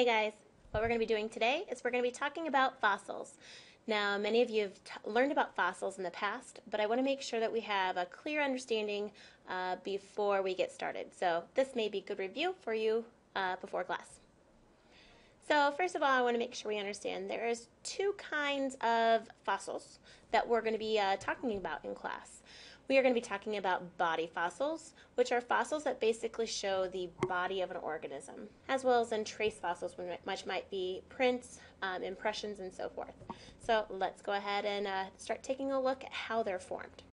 Hey guys, what we're going to be doing today is we're going to be talking about fossils. Now, many of you have learned about fossils in the past, but I want to make sure that we have a clear understanding before we get started. So this may be good review for you before class. So first of all, I want to make sure we understand there's two kinds of fossils that we're going to be talking about in class. We are going to be talking about body fossils, which are fossils that basically show the body of an organism, as well as then trace fossils, which might be prints, impressions, and so forth. So let's go ahead and start taking a look at how they're formed.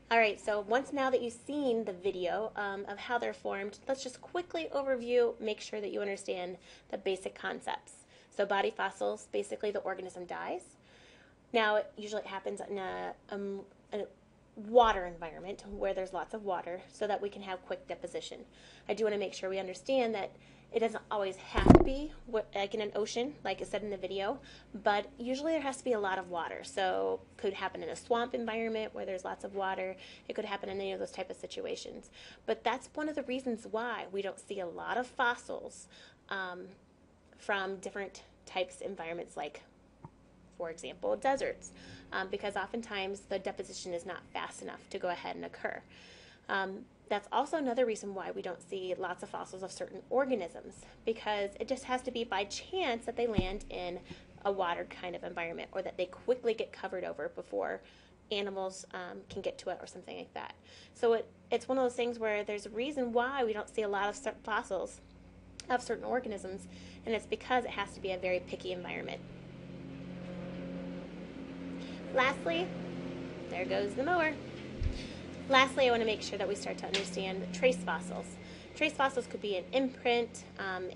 Alright, so once now that you've seen the video of how they're formed, let's just quickly overview, make sure that you understand the basic concepts. So body fossils, basically the organism dies. Now, usually it happens in a water environment where there's lots of water so that we can have quick deposition. I do want to make sure we understand that it doesn't always have to be like in an ocean, like I said in the video, but usually there has to be a lot of water. So it could happen in a swamp environment where there's lots of water. It could happen in any of those type of situations. But that's one of the reasons why we don't see a lot of fossils from different types of environments, like, for example, deserts, because oftentimes the deposition is not fast enough to go ahead and occur. That's also another reason why we don't see lots of fossils of certain organisms, because it just has to be by chance that they land in a water kind of environment, or that they quickly get covered over before animals can get to it or something like that. So it's one of those things where there's a reason why we don't see a lot of fossils of certain organisms, and it's because it has to be a very picky environment. Lastly, there goes the mower. Lastly, I want to make sure that we start to understand trace fossils. Trace fossils could be an imprint,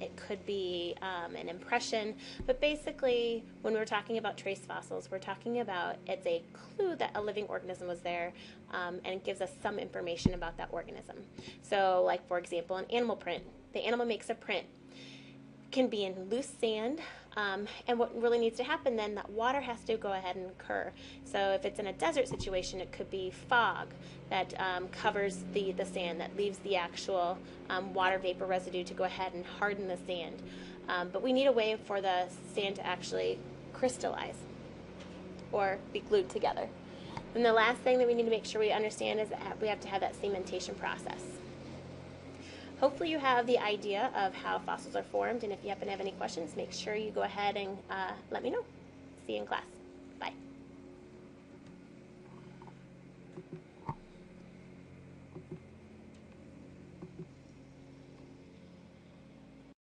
it could be an impression, but basically when we're talking about trace fossils, we're talking about it's a clue that a living organism was there, and it gives us some information about that organism. So like, for example, an animal print. The animal makes a print. It can be in loose sand, and what really needs to happen then, that water has to go ahead and occur. So if it's in a desert situation, it could be fog that covers the sand, that leaves the actual water vapor residue to go ahead and harden the sand. But we need a way for the sand to actually crystallize or be glued together. And the last thing that we need to make sure we understand is that we have to have that cementation process. Hopefully you have the idea of how fossils are formed, and if you happen to have any questions, make sure you go ahead and let me know. See you in class.